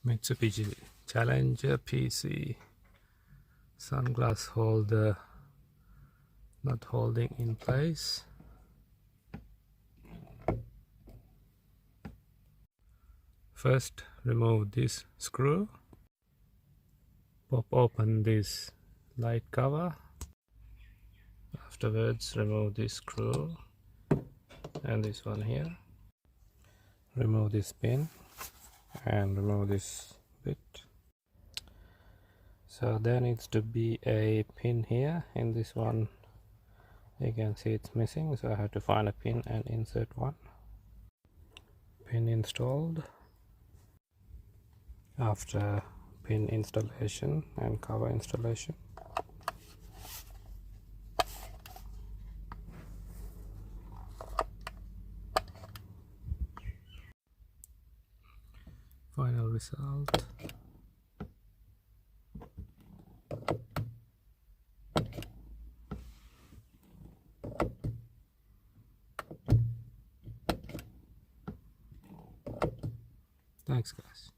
Mitsubishi Challenger PC sunglass holder not holding in place. First, remove this screw, pop open this light cover. Afterwards, remove this screw and this one here. Remove this pin and remove this bit. So there needs to be a pin here. In this one you can see it's missing, so I have to find a pin and insert one. Pin installed. After pin installation and cover installation, final result. Thanks guys.